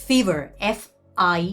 Fiverr, FIVERR।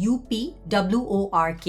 UPWORK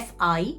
FIVERR।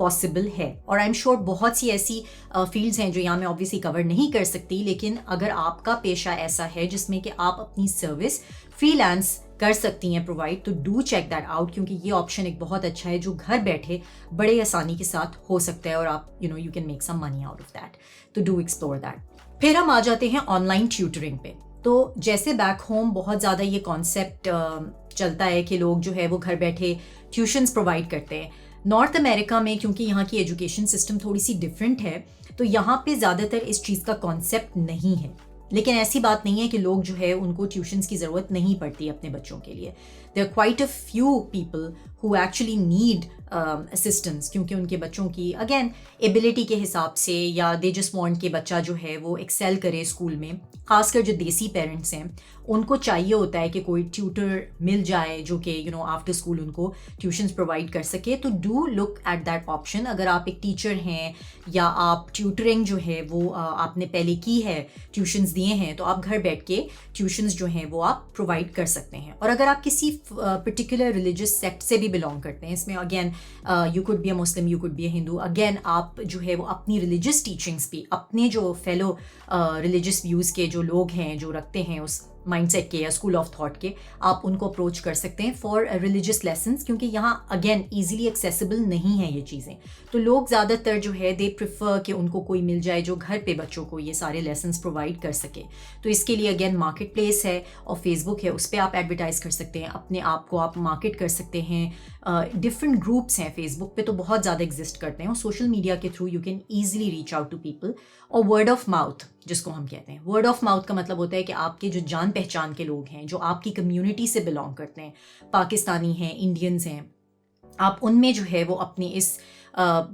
Possible ہے. اور I am sure بہت سی ایسی فیلڈز ہیں جو یہاں میں آبویسلی کور نہیں کر سکتی, لیکن اگر آپ کا پیشہ ایسا ہے جس میں کہ آپ اپنی سروس فری لانس کر سکتی ہیں پرووائڈ, تو ڈو چیک دیٹ آؤٹ, کیونکہ یہ آپشن ایک بہت اچھا ہے جو گھر بیٹھے بڑے آسانی کے ساتھ ہو سکتا ہے, اور آپ you can make some money out of that. تو ڈو ایکسپلور دیٹ. پھر ہم آ جاتے ہیں آن لائن ٹیوٹرنگ پہ. تو جیسے بیک ہوم بہت زیادہ یہ کانسیپٹ چلتا ہے کہ لوگ جو ہے وہ گھر بیٹھے ٹیوشنس پرووائڈ کرتے ہیں. نارتھ امریکہ میں کیونکہ یہاں کی ایجوکیشن سسٹم تھوڑی سی ڈفرینٹ ہے, تو یہاں پہ زیادہ تر اس چیز کا کانسیپٹ نہیں ہے. لیکن ایسی بات نہیں ہے کہ لوگ جو ہے ان کو ٹیوشنس کی ضرورت نہیں پڑتی اپنے بچوں کے لیے. There are quite a few people who actually need assistance, کیونکہ ان کے بچوں کی اگین ایبلٹی کے حساب سے, یا دے جسٹ وانٹ کہ بچہ جو ہے وہ ایکسیل کرے اسکول میں. خاص کر جو دیسی پیرنٹس ہیں ان کو چاہیے ہوتا ہے کہ کوئی ٹیوٹر مل جائے جو کہ آفٹر اسکول ان کو ٹیوشنس پرووائڈ کر سکے. تو do look at that option. اگر آپ ایک ٹیچر ہیں یا آپ ٹیوٹرنگ جو ہے وہ آپ نے پہلے کی ہے, ٹیوشنس دیے ہیں, تو آپ گھر بیٹھ کے ٹیوشنس جو ہیں وہ آپ پرووائڈ کر سکتے ہیں. اور اگر آپ کسی پرٹیکولر ریلیجیس سیکٹ سے بھی بلانگ کرتے ہیں, اس میں again you could be a Muslim, you could be a Hindu, again آپ جو ہے وہ اپنی ریلیجیس ٹیچنگس بھی اپنے جو فیلو ریلیجیس ویوز کے جو لوگ ہیں جو رکھتے ہیں اس مائنڈ سیٹ کے یا اسکول آف تھاٹ کے, آپ ان کو اپروچ کر سکتے ہیں فار ریلیجیس لیسنس, کیونکہ یہاں اگین ایزیلی ایکسیسیبل نہیں ہیں یہ چیزیں. تو لوگ زیادہ تر جو ہے دے پریفر کہ ان کو کوئی مل جائے جو گھر پہ بچوں کو یہ سارے لیسنس پرووائڈ کر سکے. تو اس کے لیے اگین مارکیٹ پلیس ہے اور فیس بک ہے, اس پہ آپ ایڈورٹائز کر سکتے ہیں, اپنے آپ کو آپ مارکیٹ کر سکتے ہیں. ڈفرنٹ گروپس ہیں فیس بک پہ تو بہت زیادہ ایگزسٹ کرتے ہیں, اور سوشل میڈیا کے through you can easily reach out to people. اور ورڈ آف ماؤتھ جس کو ہم کہتے ہیں, ورڈ آف ماؤتھ کا مطلب ہوتا ہے کہ آپ کے جو جان پہچان کے لوگ ہیں جو آپ کی کمیونٹی سے بلانگ کرتے ہیں, پاکستانی ہیں, انڈینز ہیں, آپ ان میں جو ہے وہ اپنی اس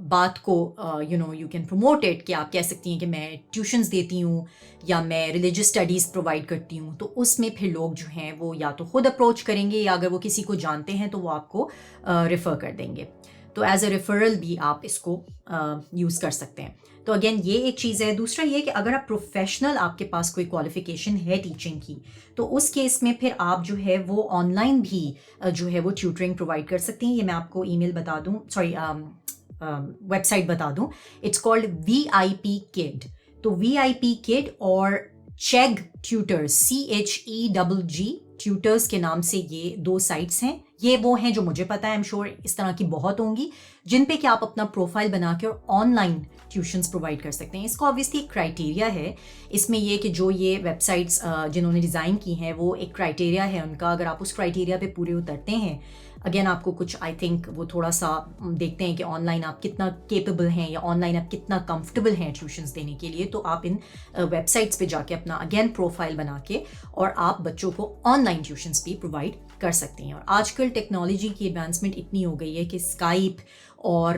بات کو یو کین پروموٹ اٹ, کہ آپ کہہ سکتی ہیں کہ میں ٹیوشنز دیتی ہوں یا میں ریلیجیس اسٹڈیز پرووائڈ کرتی ہوں. تو اس میں پھر لوگ جو ہیں وہ یا تو خود اپروچ کریں گے, یا اگر وہ کسی کو جانتے ہیں تو وہ آپ کو ریفر کر دیں گے. تو ایز اے ریفرل بھی آپ اس کو یوز کر سکتے ہیں. تو اگین یہ ایک چیز ہے. دوسرا یہ کہ اگر آپ پروفیشنل, آپ کے پاس کوئی کوالیفیکیشن ہے ٹیچنگ کی, تو اس کیس میں پھر آپ جو ہے وہ آن لائن بھی جو ہے وہ ٹیوٹرنگ پرووائڈ کر سکتی ہیں. یہ میں آپ کو ای میل بتا دوں, سوری ویب سائٹ بتا دوں. It's called VIP Kid. تو VIP Kid اور چیگ ٹیوٹرز, CHEGG ٹیوٹرز کے نام سے یہ دو سائٹس ہیں. یہ وہ ہیں جو مجھے پتا ہے, ایم شور اس طرح کی بہت ہوں گی جن پہ کہ آپ اپنا پروفائل بنا کے اور آن لائن ٹیوشنس پرووائڈ کر سکتے ہیں. اس کو آبویسلی ایک کرائٹیریا ہے اس میں, یہ کہ جو یہ ویب سائٹس جنہوں نے ڈیزائن کی ہیں وہ ایک کرائٹیریا ہے ان کا. اگر آپ اس کرائٹیریا پہ پورے اترتے ہیں, اگین آپ کو کچھ آئی تھنک وہ تھوڑا سا دیکھتے ہیں کہ آن لائن آپ کتنا کیپیبل ہیں یا آن لائن آپ کتنا کمفرٹیبل ہیں ٹیوشنس دینے کے لیے, تو آپ ان ویب سائٹس پہ جا کے اپنا اگین پروفائل بنا کے اور آپ بچوں کو آن لائن ٹیوشنس بھی پرووائڈ کر سکتے ہیں. اور آج کل ٹیکنالوجی کی ایڈوانسمنٹ اتنی ہو گئی ہے کہ اسکائپ اور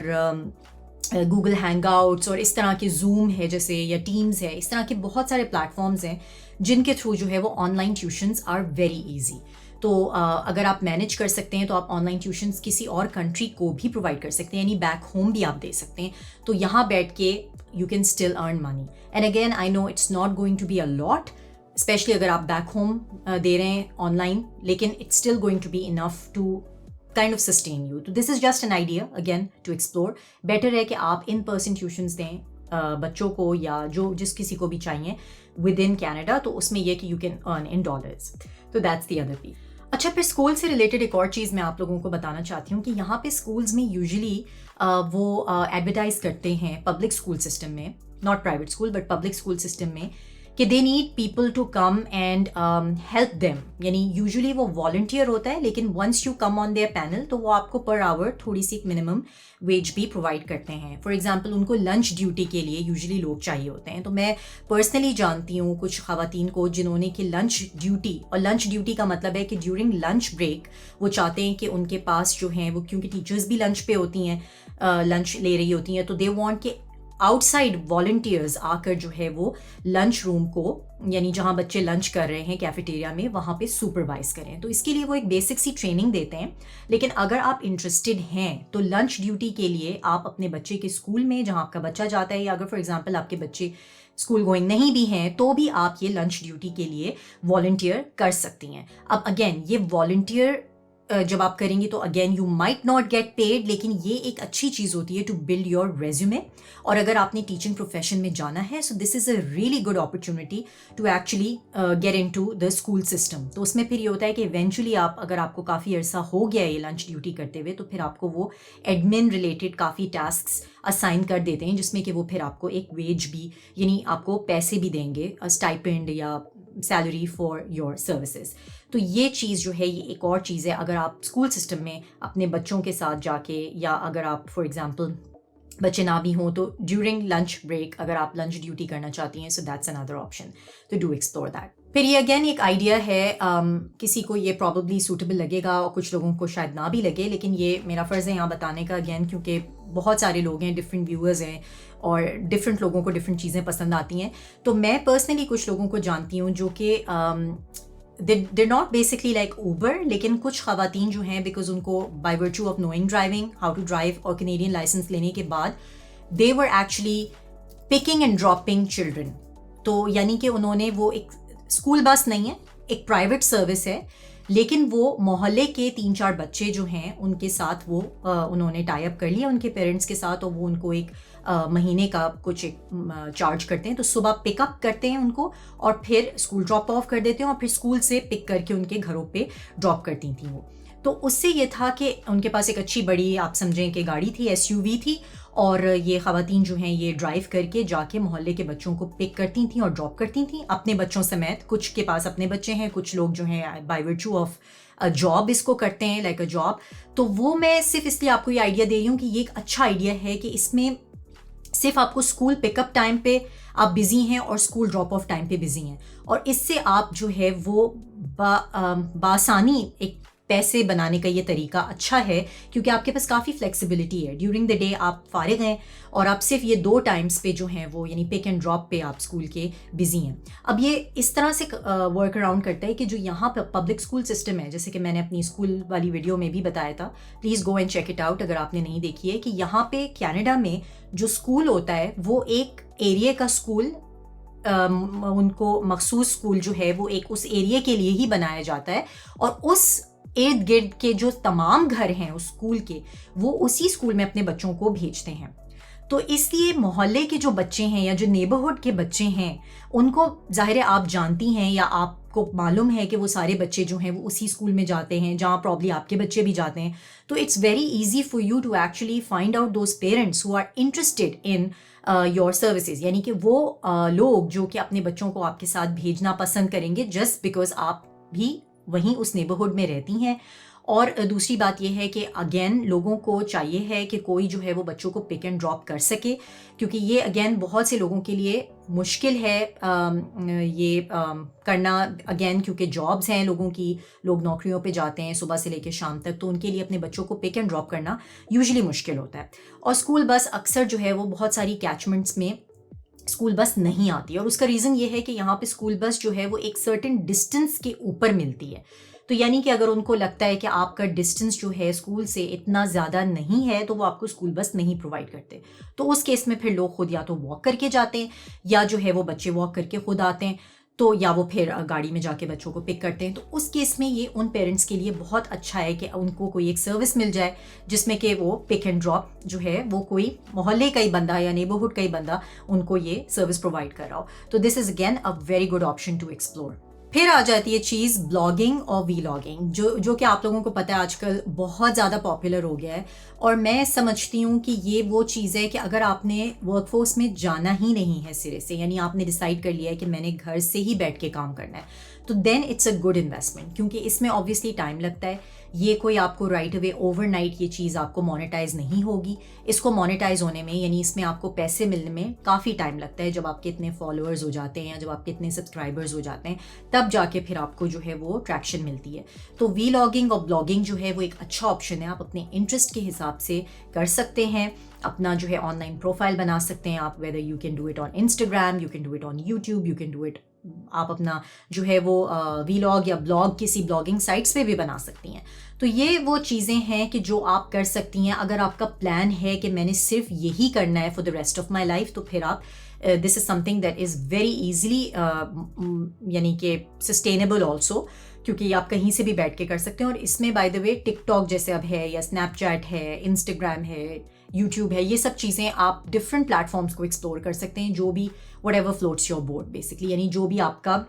گوگل ہینگ آؤٹس اور اس طرح کے زوم ہے جیسے, یا ٹیمز ہے, اس طرح کے بہت سارے پلیٹ فارمز ہیں جن کے تھرو جو ہے وہ online tuitions are very easy. تو اگر آپ مینیج کر سکتے ہیں تو آپ آن لائن ٹیوشنز کسی اور کنٹری کو بھی پرووائڈ کر سکتے ہیں, یعنی بیک ہوم بھی آپ دے سکتے ہیں. تو یہاں بیٹھ کے you can still earn money. And again I know it's not going to be a lot, especially اگر آپ بیک ہوم دے رہے ہیں آن لائن, لیکن it's still going to be enough to kind of sustain you. تو this is just an idea again to explore. Better ہے کہ آپ ان پرسن ٹیوشنس دیں بچوں کو یا جو جس کسی کو بھی چاہیے ود ان کینیڈا, تو اس میں یہ کہ you can earn in dollars. تو دیٹس دی ادر پیس. اچھا, پھر اسکول سے ریلیٹڈ ایک اور چیز میں آپ لوگوں کو بتانا چاہتی ہوں کہ یہاں پہ اسکولز میں یوزلی وہ ایڈورٹائز کرتے ہیں پبلک اسکول سسٹم میں, not private school but public school system میں, کہ they need people to come and help them. یعنی یوزلی وہ والنٹیئر ہوتا ہے, لیکن once you come on their panel تو وہ آپ کو پر آور تھوڑی سی ایک منیمم ویج بھی پرووائڈ کرتے ہیں. فار ایگزامپل ان کو لنچ ڈیوٹی کے لیے یوزلی لوگ چاہیے ہوتے ہیں. تو میں پرسنلی جانتی ہوں کچھ خواتین کو جنہوں نے کہ لنچ ڈیوٹی, اور لنچ ڈیوٹی کا مطلب ہے کہ ڈیورنگ لنچ بریک وہ چاہتے ہیں کہ ان کے پاس جو ہیں وہ, کیونکہ ٹیچرز بھی لنچ پہ ہوتی ہیں, لنچ لے رہی ہوتی ہیں, تو دے وانٹ کہ آؤٹ سائڈ والنٹیئرز آ کر جو ہے وہ لنچ روم کو, یعنی جہاں بچے لنچ کر رہے ہیں کیفیٹیریا میں, وہاں پہ سپروائز کریں. تو اس کے لیے وہ ایک بیسک سی ٹریننگ دیتے ہیں. لیکن اگر آپ انٹرسٹڈ ہیں تو لنچ ڈیوٹی کے لیے آپ اپنے بچے کے اسکول میں جہاں آپ کا بچہ جاتا ہے, یا اگر فار ایگزامپل آپ کے بچے اسکول گوئنگ نہیں بھی ہیں تو بھی آپ یہ لنچ ڈیوٹی کے لیے والنٹیئر کر سکتی ہیں. اب اگین یہ والنٹیئر جب آپ کریں گے تو again you might not get paid, لیکن یہ ایک اچھی چیز ہوتی ہے ٹو بلڈ یور ریزیومے. اور اگر آپ نے ٹیچنگ پروفیشن میں جانا ہے so this is a really good opportunity to actually get into the school system. تو اس میں پھر یہ ہوتا ہے کہ ایونچولی اگر آپ کو کافی عرصہ ہو گیا ہے یہ لنچ ڈیوٹی کرتے ہوئے، تو پھر آپ کو وہ ایڈمن ریلیٹڈ کافی ٹاسکس اسائن کر دیتے ہیں، جس میں کہ وہ پھر آپ کو ایک ویج بھی، یعنی آپ کو پیسے بھی دیں گے، اسٹائپنڈ یا سیلری فار یور سروسز. تو یہ چیز جو ہے یہ ایک اور چیز ہے. اگر آپ اسکول سسٹم میں اپنے بچوں کے ساتھ جا کے، یا اگر آپ فار ایگزامپل بچے نہ بھی ہوں تو ڈیورنگ لنچ بریک اگر آپ لنچ ڈیوٹی کرنا چاہتی ہیں سو دیٹس اندر آپشن، تو ڈو ایکسپلور دیٹ. پھر یہ اگین ایک آئیڈیا ہے، کسی کو یہ پرابیبلی سوٹیبل لگے گا اور کچھ لوگوں کو شاید نہ بھی لگے، لیکن یہ میرا فرض ہے یہاں بتانے کا اگین، کیونکہ بہت سارے لوگ ہیں، ڈفرینٹ ویورز ہیں اور ڈفرینٹ لوگوں کو ڈفرینٹ چیزیں پسند آتی ہیں. تو میں پرسنلی کچھ لوگوں کو جانتی ہوں جو کہ they're not basically like Uber، لیکن کچھ خواتین جو ہیں بیکاز ان کو by virtue of knowing driving how to drive اور کینیڈین لائسنس لینے کے بعد they were actually picking and dropping children. تو یعنی کہ انہوں نے وہ ایک اسکول بس نہیں ہے، ایک پرائیویٹ سروس ہے، لیکن وہ محلے کے 3-4 بچے جو ہیں ان کے ساتھ وہ انہوں نے ٹائی اپ کر لیا ان کے پیرنٹس کے ساتھ، اور وہ ان کو ایک مہینے کا کچھ ایک چارج کرتے ہیں. تو صبح پک اپ کرتے ہیں ان کو اور پھر اسکول ڈراپ آف کر دیتے ہیں، اور پھر اسکول سے پک کر کے ان کے گھروں پہ ڈراپ کرتی تھیں وہ. تو اس سے یہ تھا کہ ان کے پاس ایک اچھی بڑی آپ سمجھیں کہ گاڑی تھی، SUV تھی، اور یہ خواتین جو ہیں یہ ڈرائیو کر کے جا کے محلے کے بچوں کو پک کرتی تھیں اور ڈراپ کرتی تھیں اپنے بچوں سمیت. کچھ کے پاس اپنے بچے ہیں، کچھ لوگ جو ہیں بائی ورچو آف جاب اس کو کرتے ہیں، لائک اے جاب. تو وہ میں صرف اس لیے آپ کو یہ آئیڈیا دے رہی ہوں کہ یہ ایک اچھا آئیڈیا ہے کہ اس میں صرف آپ کو اسکول پک اپ ٹائم پہ آپ بزی ہیں اور اسکول ڈراپ آف ٹائم پہ بزی ہیں، اور اس سے آپ جو ہے وہ بآسانی ایک پیسے بنانے کا یہ طریقہ اچھا ہے، کیونکہ آپ کے پاس کافی فلیکسیبلٹی ہے. ڈیورنگ دا ڈے آپ فارغ ہیں اور آپ صرف یہ 2 ٹائمز پہ جو ہیں وہ یعنی پک اینڈ ڈراپ پہ آپ اسکول کے بزی ہیں. اب یہ اس طرح سے ورک اراؤنڈ کرتا ہے کہ جو یہاں پہ پبلک اسکول سسٹم ہے، جیسے کہ میں نے اپنی اسکول والی ویڈیو میں بھی بتایا تھا، please go and check it out اگر آپ نے نہیں دیکھی ہے، کہ یہاں پہ کینیڈا میں جو اسکول ہوتا ہے وہ ایک ایریا کا اسکول، ان کو مخصوص اسکول جو ہے وہ ایک اس ایریا کے لیے ہی بنایا جاتا ہے، اور اس ارد گرد کے جو تمام گھر ہیں اس اسکول کے وہ اسی اسکول میں اپنے بچوں کو بھیجتے ہیں. تو اس لیے محلے کے جو بچے ہیں یا جو نیبرہڈ کے بچے ہیں ان کو ظاہر ہے آپ جانتی ہیں یا آپ کو معلوم ہے کہ وہ سارے بچے جو ہیں وہ اسی اسکول میں جاتے ہیں جہاں پرابلی آپ کے بچے بھی جاتے ہیں. تو it's very easy for you to actually find out those parents who are interested in your services, یعنی کہ وہ لوگ جو کہ اپنے بچوں کو آپ کے ساتھ بھیجنا پسند کریں گے جسٹ بیکاز آپ بھی وہیں اس نیبرہڈ میں رہتی ہیں. اور دوسری بات یہ ہے کہ اگین لوگوں کو چاہیے ہے کہ کوئی جو ہے وہ بچوں کو پک اینڈ ڈراپ کر سکے، کیونکہ یہ اگین بہت سے لوگوں کے لیے مشکل ہے یہ کرنا اگین، کیونکہ جابز ہیں لوگوں کی، لوگ نوکریوں پہ جاتے ہیں صبح سے لے کے شام تک، تو ان کے لیے اپنے بچوں کو پک اینڈ ڈراپ کرنا یوزلی مشکل ہوتا ہے. اور اسکول بس اکثر جو ہے وہ بہت ساری کیچمنٹس میں اسکول بس نہیں آتی، اور اس کا ریزن یہ ہے کہ یہاں پہ اسکول بس جو ہے وہ ایک سرٹن ڈسٹینس کے اوپر ملتی ہے. تو یعنی کہ اگر ان کو لگتا ہے کہ آپ کا ڈسٹینس جو ہے اسکول سے اتنا زیادہ نہیں ہے تو وہ آپ کو اسکول بس نہیں پرووائڈ کرتے. تو اس کیس میں پھر لوگ خود یا تو واک کر کے جاتے ہیں، یا جو ہے وہ بچے واک کر کے خود آتے ہیں، تو یا وہ پھر گاڑی میں جا کے بچوں کو پک کرتے ہیں. تو اس کیس میں یہ ان پیرنٹس کے لیے بہت اچھا ہے کہ ان کو کوئی ایک سروس مل جائے جس میں کہ وہ پک اینڈ ڈراپ جو ہے وہ کوئی محلے کا ہی بندہ یا نیبرہڈ کا ہی بندہ ان کو یہ سروس پرووائڈ کر رہا ہو. تو this is again a very good option to explore. پھر آ جاتی ہے چیز بلاگنگ اور وی لاگنگ، جو کہ آپ لوگوں کو پتہ ہے آج کل بہت زیادہ پاپولر ہو گیا ہے. اور میں سمجھتی ہوں کہ یہ وہ چیز ہے کہ اگر آپ نے ورک فورس میں جانا ہی نہیں ہے سرے سے، یعنی آپ نے ڈیسائیڈ کر لیا ہے کہ میں نے گھر سے ہی بیٹھ کے کام کرنا ہے، تو دین اٹس اے گڈ انویسٹمنٹ، کیونکہ اس میں آبویسلی ٹائم لگتا ہے. یہ کوئی آپ کو رائٹ اوے اوور نائٹ یہ چیز آپ کو مونیٹائز نہیں ہوگی. اس کو مونیٹائز ہونے میں یعنی اس میں آپ کو پیسے ملنے میں کافی ٹائم لگتا ہے. جب آپ کے اتنے فالوورز ہو جاتے ہیں یا جب آپ کے اتنے سبسکرائبرز ہو جاتے ہیں تب جا کے پھر آپ کو جو ہے وہ ٹریکشن ملتی ہے. تو وی لاگنگ اور بلاگنگ جو ہے وہ ایک اچھا آپشن ہے. آپ اپنے انٹرسٹ کے حساب سے کر سکتے ہیں، اپنا جو ہے آن لائن پروفائل بنا سکتے ہیں آپ، whether you can do it on Instagram, you can do it on YouTube, you can do it, آپ اپنا جو ہے وہ وی لاگ یا بلاگ کسی بلاگنگ سائٹس پہ بھی بنا سکتی ہیں. تو یہ وہ چیزیں ہیں کہ جو آپ کر سکتی ہیں. اگر آپ کا پلان ہے کہ میں نے صرف یہی کرنا ہے for the rest of my life, تو پھر آپ this is something that is very easily یعنی کہ سسٹینیبل آلسو. کیونکہ یہ آپ کہیں سے بھی بیٹھ کے کر سکتے ہیں. اور اس میں by the way tick talk جیسے اب ہے یا اسنیپ چیٹ ہے, انسٹاگرام ہے, یوٹیوب ہے, یہ سب چیزیں آپ ڈفرینٹ پلیٹ فارمس کو ایکسپلور کر سکتے ہیں, جو بھی what ever floats your board basically, یعنی جو بھی آپ کا,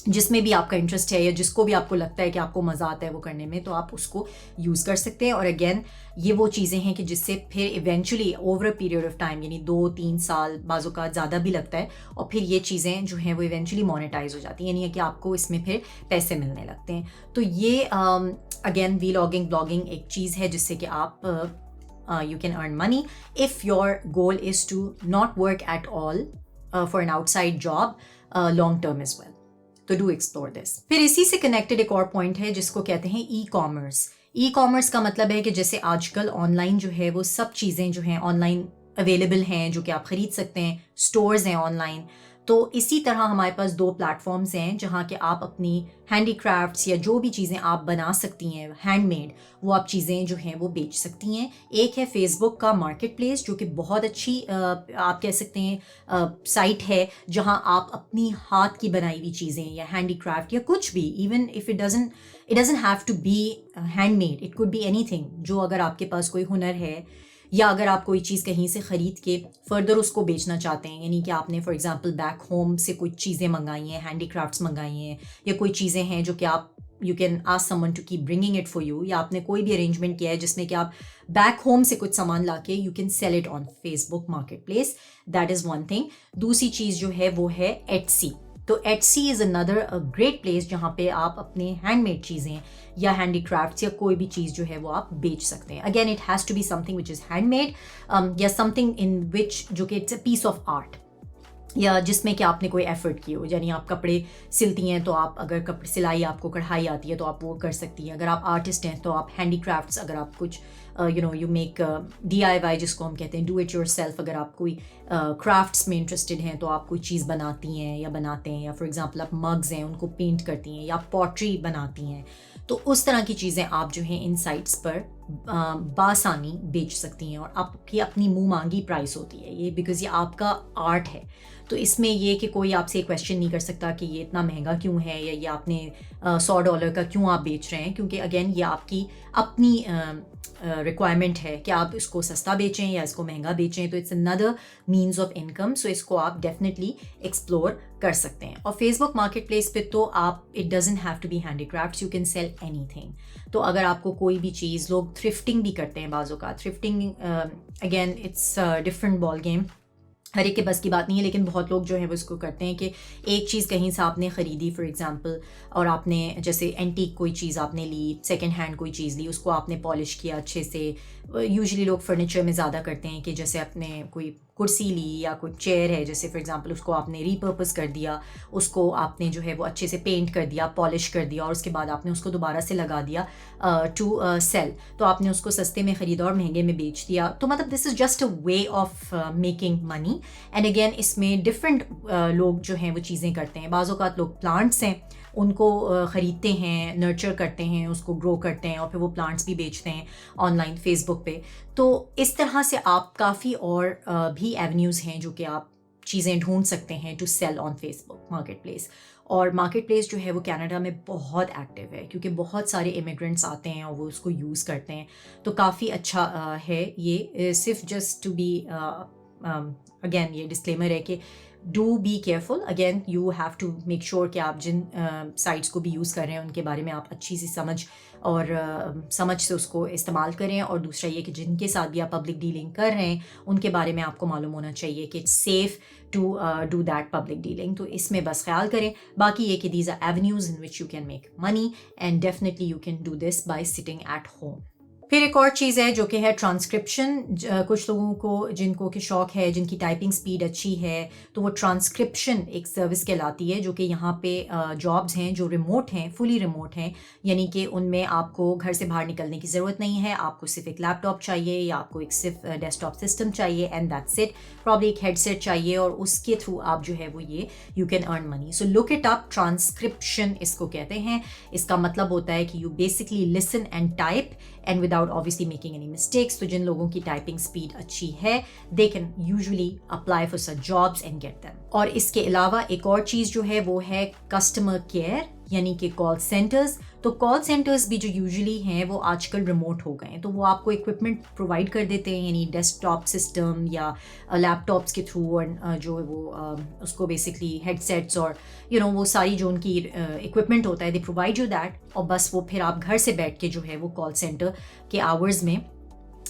جس میں بھی آپ کا انٹرسٹ ہے یا جس کو بھی آپ کو لگتا ہے کہ آپ کو مزہ آتا ہے وہ کرنے میں, تو آپ اس کو یوز کر سکتے ہیں. اور اگین یہ وہ چیزیں ہیں کہ جس سے پھر eventually over a period of time, یعنی 2-3 سال, بعض اوقات زیادہ بھی لگتا ہے, اور پھر یہ چیزیں جو ہیں وہ ایونچولی مونیٹائز ہو جاتی ہیں, یعنی کہ آپ کو اس میں پھر پیسے ملنے لگتے ہیں. تو یہ اگین ولاگنگ بلاگنگ ایک چیز ہے جس سے کہ آپ you can earn money if your goal is to not work at all for an outside job long term as well. تو ڈو ایکسپلور دس. پھر اسی سے کنیکٹڈ ایک اور پوائنٹ ہے جس کو کہتے ہیں ای کامرس. ای کامرس کا مطلب ہے کہ جیسے آج کل آن لائن جو ہے وہ سب چیزیں جو ہیں آن لائن اویلیبل ہیں, جو کہ آپ خرید سکتے ہیں, اسٹورز ہیں آن لائن. تو اسی طرح ہمارے پاس 2 پلیٹ فارمز ہیں جہاں کہ آپ اپنی ہینڈی کرافٹس یا جو بھی چیزیں آپ بنا سکتی ہیں ہینڈ میڈ, وہ آپ چیزیں جو ہیں وہ بیچ سکتی ہیں. ایک ہے فیس بک کا مارکیٹ پلیس, جو کہ بہت اچھی آپ کہہ سکتے ہیں سائٹ ہے, جہاں آپ اپنی ہاتھ کی بنائی ہوئی چیزیں یا ہینڈی کرافٹ یا کچھ بھی, even if it doesn't have to be hand made, it could be anything, جو اگر آپ کے پاس کوئی ہنر ہے یا اگر آپ کوئی چیز کہیں سے خرید کے فردر اس کو بیچنا چاہتے ہیں, یعنی کہ آپ نے فار ایگزامپل بیک ہوم سے کچھ چیزیں منگائی ہیں, ہینڈی کرافٹس منگائی ہیں, یا کوئی چیزیں ہیں جو کہ آپ you can ask someone to keep bringing it for you, یا آپ نے کوئی بھی ارینجمنٹ کیا ہے جس میں کہ آپ بیک ہوم سے کچھ سامان لا کے you can sell it on Facebook marketplace. That is one thing. دوسری چیز جو ہے وہ ہے ایٹسی. تو ایٹسی از اندر گریٹ پلیس جہاں پہ آپ اپنے ہینڈ میڈ چیزیں یا ہینڈی کرافٹس یا کوئی بھی چیز جو ہے وہ آپ بیچ سکتے ہیں. Again it has to be something which is hand made, یا سم تھنگ ان وچ جو کہ it's a piece of art, یا جس میں کہ آپ نے کوئی ایفرٹ کی ہو. یعنی آپ کپڑے سلتی ہیں تو آپ اگر کپڑے سلائی آپ کو کڑھائی آتی ہے تو آپ وہ کر سکتی ہیں. اگر آپ آرٹسٹ ہیں تو آپ ہینڈی کرافٹس, اگر آپ کچھ یو میک DIY جس کو ہم کہتے ہیں ڈو اٹ یور سیلف, اگر آپ کوئی کرافٹس میں انٹرسٹڈ ہیں تو آپ کوئی چیز بناتی ہیں یا بناتے ہیں, یا فار ایگزامپل آپ مگز ہیں ان کو پینٹ کرتی ہیں یا آپ پوٹری بناتی ہیں, تو اس طرح کی چیزیں آپ جو ہیں ان سائٹس پر بآسانی بیچ سکتی ہیں. اور آپ کی اپنی منہ مانگی پرائس ہوتی ہے یہ, بیکاز یہ آپ کا آرٹ ہے. تو اس میں یہ کہ کوئی آپ سے کویشچن نہیں کر سکتا کہ یہ اتنا مہنگا کیوں ہے, یا یہ آپ نے $100 کا کیوں آپ بیچ رہے ہیں, کیونکہ اگین یہ آپ کی اپنی ریکوائرمنٹ ہے کہ آپ اس کو سستا بیچیں یا اس کو مہنگا بیچیں. تو it's another means of income. So اس کو آپ ڈیفینیٹلی ایکسپلور کر سکتے ہیں. اور فیس بک مارکیٹ پلیس پہ تو آپ it doesn't have to be handicrafts, you can sell anything. تو اگر آپ کو کوئی بھی چیز, لوگ تھرفٹنگ بھی کرتے ہیں بعض اوقات. Thrifting again it's different ball game, ہر ایک کے بس کی بات نہیں ہے, لیکن بہت لوگ جو ہے وہ اس کو کرتے ہیں کہ ایک چیز کہیں سے آپ نے خریدی فار ایگزامپل, اور آپ نے جیسے اینٹیک کوئی چیز آپ نے لی, سیکنڈ ہینڈ کوئی چیز لی, اس کو آپ نے پالش کیا اچھے سے. یوزلی لوگ فرنیچر میں زیادہ کرتے ہیں کہ جیسے آپ نے کوئی کرسی لی یا کوئی چیئر ہے, جیسے فار ایگزامپل اس کو آپ نے ری پرپز کر دیا, اس کو آپ نے جو ہے وہ اچھے سے پینٹ کر دیا, پالش کر دیا, اور اس کے بعد آپ نے اس کو دوبارہ سے لگا دیا ٹو سیل. تو آپ نے اس کو سستے میں خریدا اور مہنگے میں بیچ دیا. تو مطلب this is just a way of making money. And again اس میں ڈفرینٹ لوگ جو ہیں وہ چیزیں کرتے ہیں. بعض اوقات لوگ پلانٹس ہیں ان کو خریدتے ہیں, نرچر کرتے ہیں, اس کو گرو کرتے ہیں, اور پھر وہ پلانٹس بھی بیچتے ہیں آن لائن فیس بک پہ. تو اس طرح سے آپ کافی اور بھی ایونیوز ہیں جو کہ آپ چیزیں ڈھونڈ سکتے ہیں to sell on Facebook marketplace. اور مارکیٹ پلیس جو ہے وہ کینیڈا میں بہت ایکٹیو ہے, کیونکہ بہت سارے امیگرینٹس آتے ہیں اور وہ اس کو یوز کرتے ہیں. تو کافی اچھا ہے یہ. صرف جسٹ ٹو بی اگین یہ ڈسکلیمر ہے کہ do be careful. Again you have to make sure کہ آپ جن سائٹس کو بھی یوز کر رہے ہیں ان کے بارے میں آپ اچھی سی سمجھ سے اس کو استعمال کریں. اور دوسرا یہ کہ جن کے ساتھ بھی آپ پبلک ڈیلنگ کر رہے ہیں ان کے بارے میں آپ کو معلوم ہونا چاہیے کہ it's safe to do that public dealing. تو اس میں بس خیال کریں. باقی یہ کہ these are avenues in which you can make money, and definitely you can do this by sitting at home. پھر ایک اور چیز ہے جو کہ ہے ٹرانسکرپشن. کچھ لوگوں کو جن کو کہ شوق ہے, جن کی ٹائپنگ سپیڈ اچھی ہے, تو وہ ٹرانسکرپشن ایک سروس کہلاتی ہے, جو کہ یہاں پہ جابز ہیں جو ریموٹ ہیں, فلی ریموٹ ہیں. یعنی کہ ان میں آپ کو گھر سے باہر نکلنے کی ضرورت نہیں ہے. آپ کو صرف ایک لیپ ٹاپ چاہیے, یا آپ کو ایک صرف ڈیسک ٹاپ سسٹم چاہیے, اینڈ دیٹس اٹ. پرابلی ایک ہیڈ سیٹ چاہیے, اور اس کے تھرو آپ جو ہے وہ یہ you can earn money. So look it up. Transcription اس کو کہتے ہیں. اس کا مطلب ہوتا ہے کہ you basically listen and type and without obviously making any mistakes. تو جن لوگوں کی ٹائپنگ سپیڈ اچھی ہے they can usually apply for such jobs and get them. اور اس کے علاوہ ایک اور چیز جو ہے وہ ہے کسٹمر کیئر یعنی کہ کال سینٹرز. تو کال سینٹرز بھی جو یوزلی ہیں وہ آج کل ریموٹ ہو گئے ہیں, تو وہ آپ کو اکوپمنٹ پرووائڈ کر دیتے ہیں, یعنی ڈیسک ٹاپ سسٹم یا لیپ ٹاپس کے تھرو, جو ہے وہ اس کو بیسکلی ہیڈ سیٹس اور وہ ساری جو ان کی اکوپمنٹ ہوتا ہے, دے پرووائڈ یو دیٹ, اور بس وہ پھر آپ گھر سے بیٹھ کے جو ہے وہ کال سینٹر کے آورز میں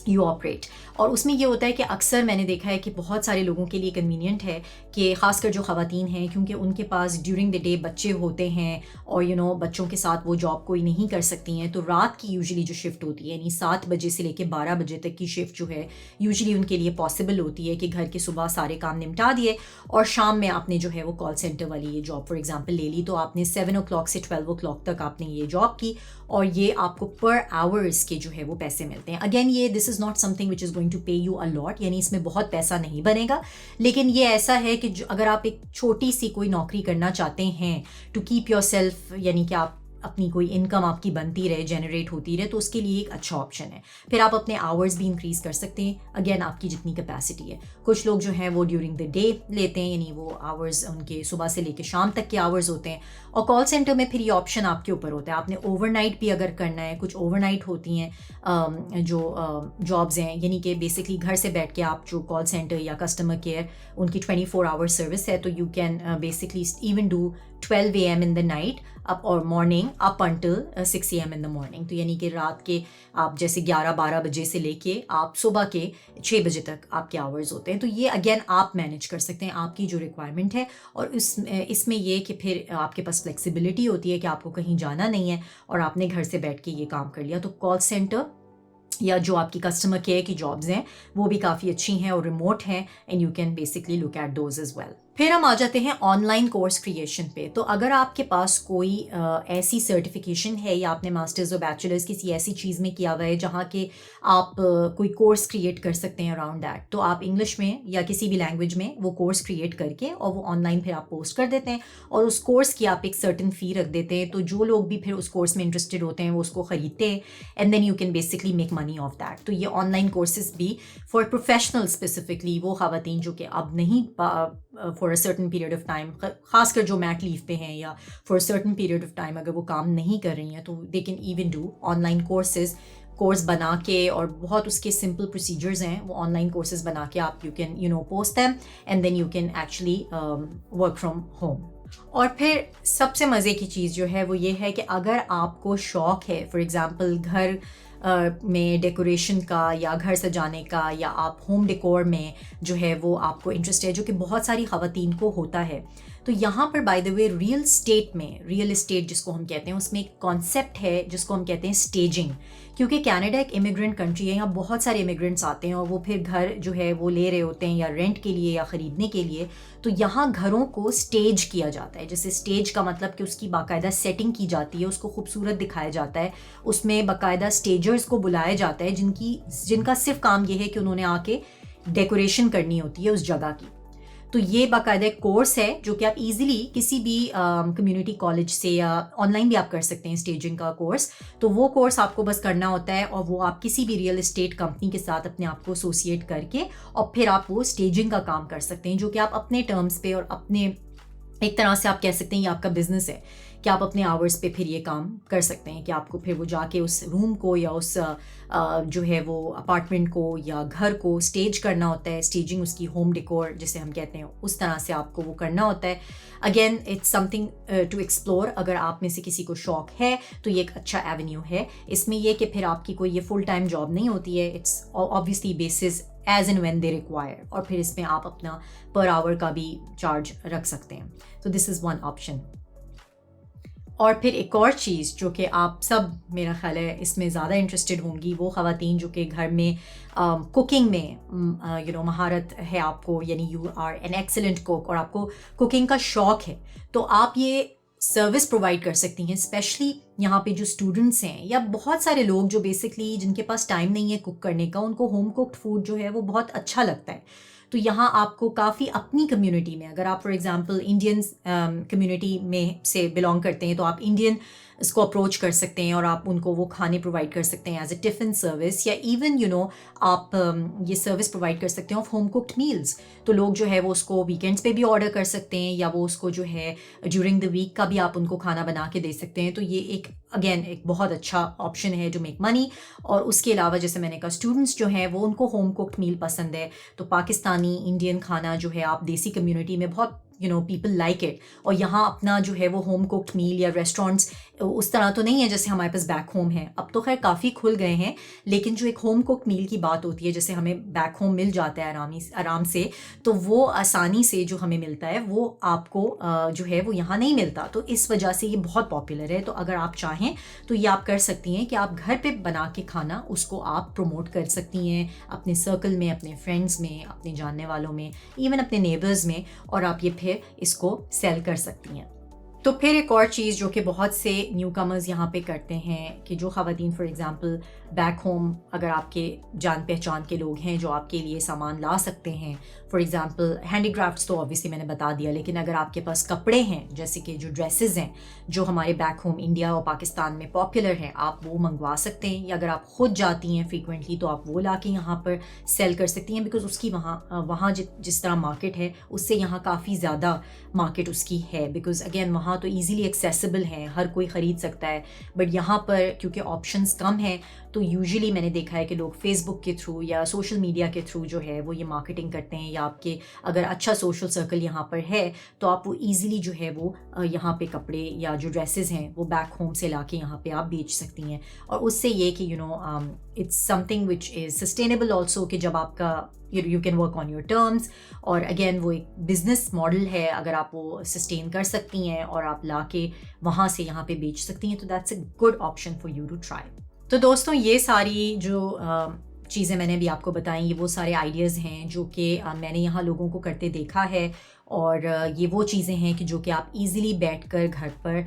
یو آپریٹ. اور اس میں یہ ہوتا ہے کہ اکثر میں نے دیکھا ہے کہ بہت سارے لوگوں کے لیے کنوینئنٹ ہے کہ خاص کر جو خواتین ہیں, کیونکہ ان کے پاس ڈیورنگ دا ڈے بچے ہوتے ہیں اور بچوں کے ساتھ وہ جاب کوئی نہیں کر سکتی ہیں, تو رات کی یوزلی جو شفٹ ہوتی ہے, یعنی 7 بجے سے لے کے 12 بجے تک کی شفٹ جو ہے یوزلی ان کے لیے پاسبل ہوتی ہے کہ گھر کے صبح سارے کام نمٹا دیے اور شام میں آپ نے جو ہے وہ کال سینٹر والی یہ جاب فار ایگزامپل لے لی, تو آپ نے 7 o'clock سے 12 o'clock تک آپ نے یہ جاب کی اور یہ آپ کو پر آورس کے جو ہے وہ پیسے ملتے ہیں. اگین یہ this is not something which is going to pay you a lot, یعنی اس میں بہت پیسہ نہیں بنے گا, لیکن یہ ایسا ہے کہ اگر آپ ایک چھوٹی سی کوئی نوکری کرنا چاہتے ہیں ٹو کیپ یور سیلف, یعنی کہ آپ اپنی کوئی انکم آپ کی بنتی رہے, جنریٹ ہوتی رہے, تو اس کے لیے ایک اچھا آپشن ہے. پھر آپ اپنے آورز بھی انکریز کر سکتے ہیں, اگین آپ کی جتنی کیپیسٹی ہے. کچھ لوگ جو ہیں وہ ڈیورنگ دا ڈے لیتے ہیں, یعنی وہ آورز ان کے صبح سے لے کے شام تک کے آورز ہوتے ہیں. اور کال سینٹر میں پھر یہ آپشن آپ کے اوپر ہوتا ہے, آپ نے اوور نائٹ بھی اگر کرنا ہے, کچھ اوور نائٹ ہوتی ہیں جو جابز ہیں, یعنی کہ بیسکلی گھر سے بیٹھ کے آپ جو کال سینٹر یا کسٹمر کیئر ان کی 24 hour سروس ہے, تو you can basically even do 12 AM in the night up اور morning up until 6 AM in the morning. تو یعنی کہ رات کے آپ جیسے 11-12 بجے سے لے کے آپ صبح کے 6 بجے تک آپ کے آورز ہوتے ہیں. تو یہ اگین آپ مینیج کر سکتے ہیں, آپ کی جو ریکوائرمنٹ ہے. اور اس میں یہ کہ پھر آپ کے پاس فلیکسیبلٹی ہوتی ہے کہ آپ کو کہیں جانا نہیں ہے اور آپ نے گھر سے بیٹھ کے یہ کام کر لیا. تو کال سینٹر یا جو آپ کی کسٹمر کیئر کی جابز ہیں وہ بھی کافی اچھی ہیں اور ریموٹ ہیں, and you can basically look at those as well. پھر ہم آ جاتے ہیں آن لائن کورس کریشن پہ. تو اگر آپ کے پاس کوئی ایسی سرٹیفکیشن ہے یا آپ نے ماسٹرز اور بیچلرز کسی ایسی چیز میں کیا ہوا ہے جہاں کہ آپ کوئی کورس کریٹ کر سکتے ہیں اراؤنڈ دیٹ, تو آپ انگلش میں یا کسی بھی لینگویج میں وہ کورس کریٹ کر کے اور وہ آن لائن پھر آپ پوسٹ کر دیتے ہیں اور اس کورس کی آپ ایک سرٹن فی رکھ دیتے ہیں. تو جو لوگ بھی پھر اس کورس میں انٹرسٹڈ ہوتے ہیں وہ اس کو خریدتے ہیں, and then you can basically make money of that. تو یہ آن لائن کورسز بھی فار پروفیشنل اسپیسیفکلی وہ خواتین جو کہ اب نہیں for a certain period of time, خاص کر جو میٹ لیو پہ ہیں یا for a certain period of time اگر وہ کام نہیں کر رہی ہیں, تو they can even do online course بنا کے, اور بہت اس کے سمپل پروسیجرز ہیں, وہ آن لائن کورسز بنا کے آپ you can post them and then you can actually work from home. اور پھر سب سے مزے کی چیز جو ہے وہ یہ ہے کہ اگر آپ کو شوق ہے فار ایگزامپل گھر میں ڈیکوریشن کا یا گھر سجانے کا, یا آپ ہوم ڈیکور میں جو ہے وہ آپ کو انٹرسٹ ہے, جو کہ بہت ساری خواتین کو ہوتا ہے, تو یہاں پر by the way real estate جس کو ہم کہتے ہیں اس میں ایک کانسیپٹ ہے جس کو ہم کہتے ہیں اسٹیجنگ. کیونکہ کینیڈا ایک امیگرینٹ کنٹری ہے, یہاں بہت سارے امیگرینٹس آتے ہیں اور وہ پھر گھر جو ہے وہ لے رہے ہوتے ہیں یا رینٹ کے لیے یا خریدنے کے لیے. تو یہاں گھروں کو اسٹیج کیا جاتا ہے, جیسے اسٹیج کا مطلب کہ اس کی باقاعدہ سیٹنگ کی جاتی ہے, اس کو خوبصورت دکھایا جاتا ہے, اس میں باقاعدہ اسٹیجرز کو بلایا جاتا ہے جن کا صرف کام یہ ہے کہ انہوں نے آ کے ڈیکوریشن کرنی ہوتی ہے اس جگہ کی. تو یہ باقاعدہ ایک کورس ہے جو کہ آپ ایزیلی کسی بھی کمیونٹی کالج سے یا آن لائن بھی آپ کر سکتے ہیں اسٹیجنگ کا کورس. تو وہ کورس آپ کو بس کرنا ہوتا ہے اور وہ آپ کسی بھی ریئل اسٹیٹ کمپنی کے ساتھ اپنے آپ کو ایسوسیٹ کر کے اور پھر آپ وہ اسٹیجنگ کا کام کر سکتے ہیں, جو کہ آپ اپنے ٹرمز پہ اور اپنے ایک طرح سے آپ کہہ سکتے ہیں یہ آپ کا بزنس ہے کہ آپ اپنے آورز پہ پھر یہ کام کر سکتے ہیں کہ آپ کو پھر وہ جا کے اس روم کو یا اس جو ہے وہ اپارٹمنٹ کو یا گھر کو اسٹیج کرنا ہوتا ہے. اسٹیجنگ اس کی ہوم ڈیکور جسے ہم کہتے ہیں اس طرح سے آپ کو وہ کرنا ہوتا ہے. Again it's something to explore. اگر آپ میں سے کسی کو شوق ہے تو یہ ایک اچھا ایونیو ہے. اس میں یہ کہ پھر آپ کی کوئی یہ فل ٹائم جاب نہیں ہوتی ہے, it's obviously basis as and when they require, اور پھر اس میں آپ اپنا پر آور کا بھی چارج رکھ سکتے ہیں. تو دس از ون آپشن. اور پھر ایک اور چیز جو کہ آپ سب میرا خیال ہے اس میں زیادہ انٹرسٹڈ ہوں گی, وہ خواتین جو کہ گھر میں کوکنگ میں مہارت ہے آپ کو, یعنی یو آر این ایکسلنٹ کوک اور آپ کو کوکنگ کا شوق ہے, تو آپ یہ سروس پرووائڈ کر سکتی ہیں. اسپیشلی یہاں پہ جو اسٹوڈنٹس ہیں یا بہت سارے لوگ جو بیسکلی جن کے پاس ٹائم نہیں ہے کوک کرنے کا, ان کو ہوم کوکڈ فوڈ جو ہے وہ بہت اچھا لگتا ہے. تو یہاں آپ کو کافی اپنی کمیونٹی میں, اگر آپ فار ایگزامپل انڈین کمیونٹی میں سے بلانگ کرتے ہیں تو آپ انڈین اس کو اپروچ کر سکتے ہیں اور آپ ان کو وہ کھانے پرووائڈ کر سکتے ہیں ایز اے ٹفن سروس, یا ایون آپ یہ سروس پرووائڈ کر سکتے ہیں آف ہوم کوکڈ میلز. تو لوگ جو ہے وہ اس کو ویکینڈس پہ بھی آرڈر کر سکتے ہیں, یا وہ اس کو جو ہے ڈیورنگ دا ویک کا بھی آپ ان کو کھانا بنا کے دے سکتے ہیں. تو یہ ایک اگین ایک بہت اچھا آپشن ہے ٹو میک منی. اور اس کے علاوہ جیسے میں نے کہا اسٹوڈنٹس جو ہیں وہ ان کو ہوم کوکڈ میل پسند ہے, تو پاکستانی انڈین کھانا جو ہے آپ دیسی کمیونٹی میں بہت پیپل لائک اٹ. اور یہاں اپنا جو ہے وہ ہوم کوکڈ میل یا ریسٹورینٹس اس طرح تو نہیں ہے جیسے ہمارے پاس بیک ہوم ہے. اب تو خیر کافی کھل گئے ہیں, لیکن جو ایک ہوم کوکڈ میل کی بات ہوتی ہے جیسے ہمیں بیک ہوم مل جاتا ہے آرام سے, تو وہ آسانی سے جو ہمیں ملتا ہے وہ آپ کو جو ہے وہ یہاں نہیں ملتا. تو اس وجہ سے یہ بہت پاپولر ہے. تو اگر آپ چاہیں تو یہ آپ کر سکتی ہیں کہ آپ گھر پہ بنا کے کھانا اس کو آپ پروموٹ کر سکتی ہیں اپنے سرکل میں, اپنے فرینڈس میں, اپنے جاننے والوں میں, ایون اپنے نیبرز میں, اور آپ یہ پھر اس کو سیل کر سکتی ہیں. تو پھر ایک اور چیز جو کہ بہت سے نیو کمرز یہاں پہ کرتے ہیں کہ جو خواتین فار ایگزامپل بیک ہوم اگر آپ کے جان پہچان کے لوگ ہیں جو آپ کے لیے سامان لا سکتے ہیں, فار ایگزامپل ہینڈی کرافٹس تو اوبیسلی میں نے بتا دیا, لیکن اگر آپ کے پاس کپڑے ہیں جیسے کہ جو ڈریسز ہیں جو ہمارے بیک ہوم انڈیا اور پاکستان میں پاپولر ہیں, آپ وہ منگوا سکتے ہیں. یا اگر آپ خود جاتی ہیں فریکوینٹلی تو آپ وہ لا کے یہاں پر سیل کر سکتی ہیں, بیکاز اس کی وہاں جس طرح مارکیٹ ہے اس سے یہاں کافی زیادہ مارکیٹ اس کی ہے, بیکاز اگین وہاں تو ایزیلی ایکسیسیبل ہیں, ہر کوئی خرید سکتا ہے. بٹ یہاں پر کیونکہ آپشنس کم ہیں تو یوزلی میں نے دیکھا ہے کہ لوگ فیس بک کے تھرو یا سوشل میڈیا کے تھرو جو ہے وہ یہ مارکیٹنگ کرتے ہیں, یا آپ کے اگر اچھا سوشل سرکل یہاں پر ہے تو آپ وہ ایزیلی جو ہے وہ یہاں پہ کپڑے یا جو ڈریسز ہیں وہ بیک ہوم سے لا کے یہاں پہ آپ بیچ سکتی ہیں. اور اس سے یہ کہ it's something which is sustainable also, کہ جب آپ کا you can work on your terms, اور اگین وہ ایک بزنس ماڈل ہے, اگر آپ وہ سسٹین کر سکتی ہیں اور آپ لا کے وہاں سے یہاں پہ بیچ سکتی ہیں تو that's a good option for you to try. تو دوستوں یہ ساری جو چیزیں میں نے بھی آپ کو بتائیں یہ وہ سارے آئیڈیاز ہیں جو کہ میں نے یہاں لوگوں کو کرتے دیکھا ہے, اور یہ وہ چیزیں ہیں کہ جو کہ آپ ایزیلی بیٹھ کر گھر پر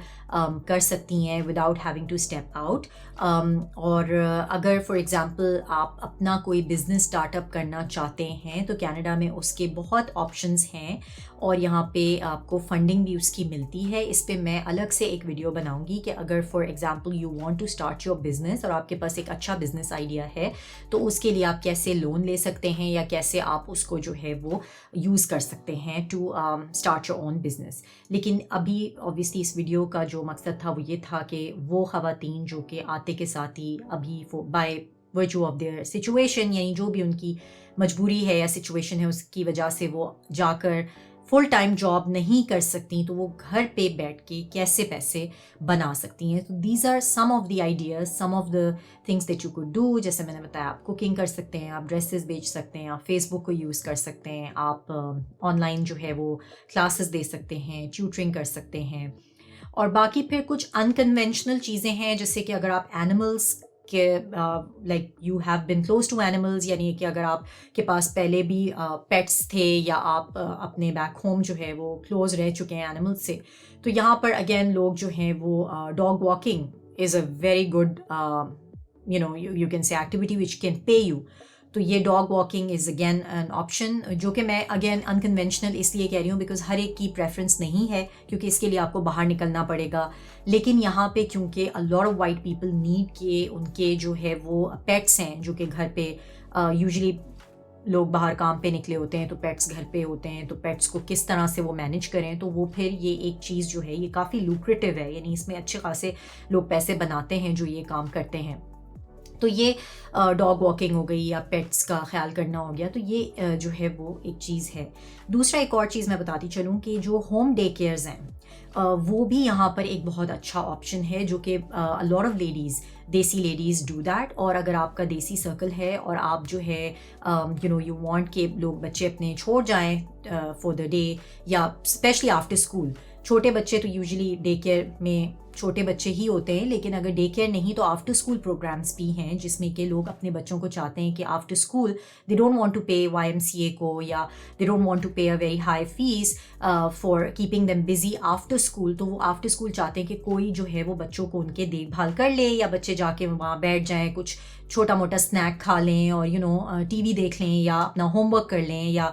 کر سکتی ہیں without having to step out. اور اگر فار ایگزامپل آپ اپنا کوئی بزنس اسٹارٹ اپ کرنا چاہتے ہیں تو کینیڈا میں اس کے بہت آپشنز ہیں, اور یہاں پہ آپ کو فنڈنگ بھی اس کی ملتی ہے. اس پہ میں الگ سے ایک ویڈیو بناؤں گی کہ اگر for example you want to start your business اور آپ کے پاس ایک اچھا بزنس آئیڈیا ہے تو اس کے لیے آپ کیسے لون لے سکتے ہیں یا کیسے آپ اس کو جو ہے وہ یوز کر سکتے ہیں to start your own business. لیکن ابھی اوبیسلی اس ویڈیو کا جو مقصد تھا وہ یہ تھا کہ وہ خواتین جو کہ آتے کے ساتھ ہی ابھی by virtue of their situation, یعنی جو بھی ان کی مجبوری ہے یا سچویشن ہے اس کی وجہ سے وہ جا کر فل ٹائم جاب نہیں کر سکتی, تو وہ گھر پہ بیٹھ کے کیسے پیسے بنا سکتی ہیں. تو these are some of the ideas, some of the things that you could do. جیسے میں نے بتایا آپ کوکنگ کر سکتے ہیں, آپ ڈریسز بیچ سکتے ہیں, آپ فیس بک کو یوز کر سکتے ہیں, آپ آن لائن جو ہے وہ کلاسز دے سکتے ہیں, ٹیوٹرنگ کر سکتے ہیں. اور باقی پھر کچھ انکنونشنل چیزیں ہیں جیسے کہ اگر آپ اینیملس کہ like you have been close to animals, یعنی کہ اگر آپ کے پاس پہلے بھی پیٹس تھے یا آپ اپنے بیک ہوم جو ہے وہ کلوز رہ چکے ہیں اینیملز سے, تو یہاں پر اگین لوگ جو ہیں وہ dog walking is a very good you can say activity which can pay you. تو یہ dog walking is again an option, جو کہ میں اگین انکنونشنل اس لیے کہہ رہی ہوں بیکاز ہر ایک کی پریفرنس نہیں ہے, کیونکہ اس کے لیے آپ کو باہر نکلنا پڑے گا. لیکن یہاں پہ کیونکہ a lot of white people need کہ ان کے جو ہے وہ پیٹس ہیں جو کہ گھر پہ یوزلی لوگ باہر کام پہ نکلے ہوتے ہیں تو پیٹس گھر پہ ہوتے ہیں, تو پیٹس کو کس طرح سے وہ مینیج کریں, تو وہ پھر یہ ایک چیز جو ہے یہ کافی لوکریٹو ہے, یعنی اس میں اچھے خاصے لوگ پیسے بناتے ہیں جو یہ کام کرتے ہیں. تو یہ ڈاگ واکنگ ہو گئی یا پیٹس کا خیال کرنا ہو گیا, تو یہ جو ہے وہ ایک چیز ہے. دوسرا ایک اور چیز میں بتاتی چلوں کہ جو ہوم ڈے کیئرز ہیں وہ بھی یہاں پر ایک بہت اچھا آپشن ہے, جو کہ لاٹ آف لیڈیز دیسی لیڈیز ڈو دیٹ. اور اگر آپ کا دیسی سرکل ہے اور آپ جو ہے یو وانٹ کہ لوگ بچے اپنے چھوڑ جائیں فار دا ڈے, یا اسپیشلی آفٹر اسکول. چھوٹے بچے تو یوزلی ڈے کیئر میں چھوٹے بچے ہی ہوتے ہیں, لیکن اگر ڈے کیئر نہیں تو آفٹر اسکول پروگرامس بھی ہیں جس میں کہ لوگ اپنے بچوں کو چاہتے ہیں کہ after school they don't want to pay YMCA کو, یا they don't want to pay a very high fee for keeping them busy after school. تو وہ آفٹر اسکول چاہتے ہیں کہ کوئی جو ہے وہ بچوں کو ان کے دیکھ بھال کر لے, یا بچے جا کے وہاں بیٹھ جائیں, کچھ چھوٹا موٹا اسنیک کھا لیں اور ٹی وی دیکھ لیں یا اپنا ہوم ورک کر لیں, یا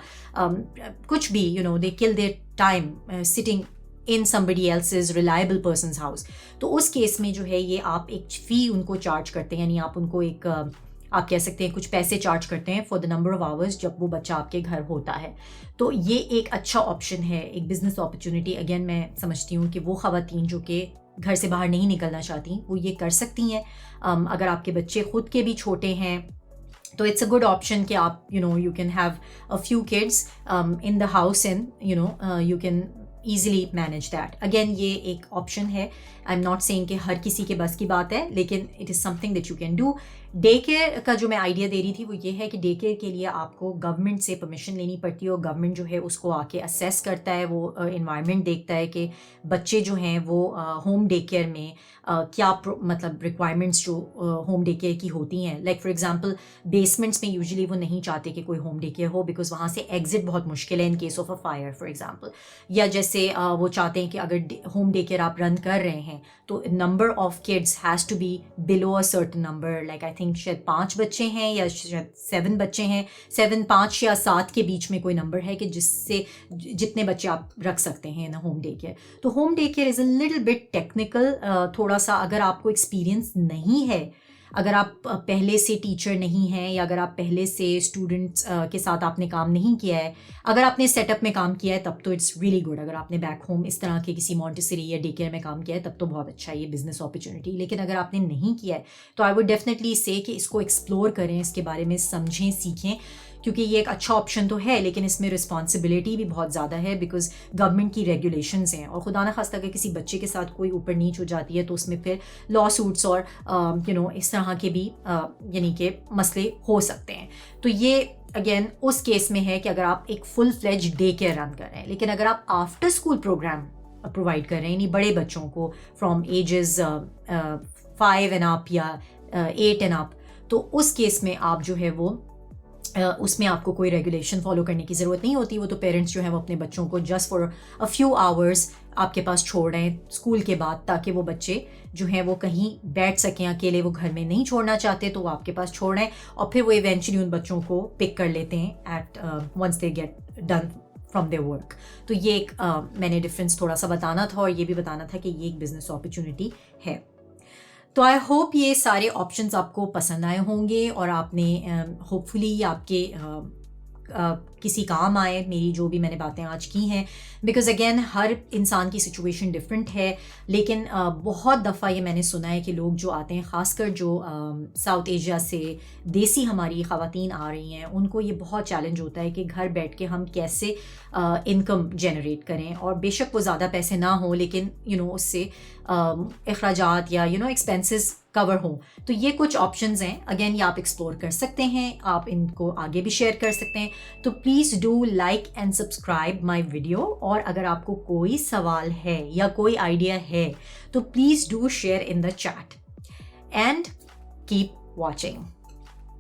کچھ بھی they kill their time sitting in somebody else's reliable person's house. تو اس کیس میں جو ہے یہ آپ ایک فی ان کو چارج کرتے ہیں, یعنی آپ ان کو ایک آپ کہہ سکتے ہیں کچھ پیسے چارج کرتے ہیں for the number of hours جب وہ بچہ آپ کے گھر ہوتا ہے. تو یہ ایک اچھا آپشن ہے, ایک بزنس اپرچونیٹی. اگین میں سمجھتی ہوں کہ وہ خواتین جو کہ گھر سے باہر نہیں نکلنا چاہتی وہ یہ کر سکتی ہیں. اگر آپ کے بچے خود کے بھی چھوٹے ہیں تو اٹس اے گڈ آپشن کہ آپ you can have a few kids in the house and you can easily manage that. Again یہ ایک آپشن ہے. آئی ایم ناٹ سیئنگ کہ ہر کسی کے بس کی بات ہے, لیکن it is something that you can do. Day care کا جو میں آئیڈیا دے رہی تھی وہ یہ ہے کہ ڈے کیئر کے لیے آپ کو گورنمنٹ سے پرمیشن لینی پڑتی ہے, اور گورنمنٹ جو ہے اس کو آ کے اسیس کرتا ہے, وہ انوائرمنٹ دیکھتا ہے کہ بچے جو ہیں وہ ہوم ڈے کیئر میں کیا مطلب ریکوائرمنٹس جو ہوم ڈے کیئر کی ہوتی ہیں. لائک فار ایگزامپل بیسمنٹس میں یوزلی وہ نہیں چاہتے کہ کوئی home day care who, because وہاں سے ایگزٹ بہت مشکل ہے in case of a fire for example. یا جیسے وہ چاہتے ہیں کہ اگر ہوم ڈے کیئر آپ رن کر رہے ہیں تو number of kids has to be below a certain number. Like I think شاید 5 بچے ہیں یا شاید 7 بچے ہیں, 7, 5 یا 7 کے بیچ میں کوئی نمبر ہے کہ جس سے جتنے بچے آپ رکھ سکتے ہیں نا ہوم ڈے کیئر. تو home day care is a little bit technical تھوڑا سا. اگر آپ کو ایکسپیرئنس نہیں ہے, اگر آپ پہلے سے ٹیچر نہیں ہیں, یا اگر آپ پہلے سے اسٹوڈنٹس کے ساتھ آپ نے کام نہیں کیا ہے, اگر آپ نے سیٹ اپ میں کام کیا ہے تب تو اٹس ریئلی گڈ. اگر آپ نے بیک ہوم اس طرح کے کسی مونٹیسری یا ڈے کیئر میں کام کیا ہے تب تو بہت اچھا ہے یہ بزنس اپرچونیٹی. لیکن اگر آپ نے نہیں کیا ہے تو آئی ووڈ ڈیفینیٹلی سے کہ اس کو ایکسپلور کریں, اس کے بارے میں سمجھیں, سیکھیں, کیونکہ یہ ایک اچھا آپشن تو ہے لیکن اس میں رسپانسبلٹی بھی بہت زیادہ ہے, بیکاز گورنمنٹ کی ریگولیشنز ہیں, اور خدا نخواستہ اگر کسی بچے کے ساتھ کوئی اوپر نیچ ہو جاتی ہے تو اس میں پھر لا سوٹس اور اس طرح کے بھی یعنی کہ مسئلے ہو سکتے ہیں. تو یہ اگین اس کیس میں ہے کہ اگر آپ ایک فل فلیج ڈے کیئر رن کر رہے ہیں. لیکن اگر آپ آفٹر اسکول پروگرام پرووائڈ کر رہے ہیں, یعنی بڑے بچوں کو فرام ایجز 5 اینڈ اپ یا 8 اینڈ اپ, تو اس کیس میں آپ جو ہے وہ اس میں آپ کو کوئی ریگولیشن فالو کرنے کی ضرورت نہیں ہوتی. وہ تو پیرنٹس جو ہیں وہ اپنے بچوں کو just for a few hours آپ کے پاس چھوڑ رہے ہیں اسکول کے بعد, تاکہ وہ بچے جو ہیں وہ کہیں بیٹھ سکیں اکیلے. وہ گھر میں نہیں چھوڑنا چاہتے تو وہ آپ کے پاس چھوڑ رہے ہیں, اور پھر وہ ایونچولی ان بچوں کو پک کر لیتے ہیں at once they get done from their work. تو یہ ایک میں نے ڈفرینس تھوڑا سا بتانا تھا, اور یہ بھی بتانا تھا کہ یہ ایک بزنس اپرچونیٹی ہے. تو آئی ہوپ یہ سارے آپشنس آپ کو پسند آئے ہوں گے, اور آپ نے ہوپ فلی آپ کے کسی کام آئے میری جو بھی میں نے باتیں آج کی ہیں, بیکاز اگین ہر انسان کی سچویشن ڈفرینٹ ہے. لیکن بہت دفعہ یہ میں نے سنا ہے کہ لوگ جو آتے ہیں, خاص کر جو ساؤتھ ایشیا سے دیسی ہماری خواتین آ رہی ہیں, ان کو یہ بہت چیلنج ہوتا ہے کہ گھر بیٹھ کے ہم کیسے انکم جنریٹ کریں, اور بے شک وہ زیادہ پیسے نہ ہوں لیکن اس سے اخراجات یا ایکسپینسز کور ہوں. تو یہ کچھ آپشنز ہیں, اگین یہ آپ ایکسپلور کر سکتے ہیں, آپ ان کو آگے بھی شیئر کر سکتے ہیں. تو please do like and subscribe my video, اور اگر آپ کو کوئی سوال ہے یا کوئی آئیڈیا ہے تو please do share in the chat, and keep watching.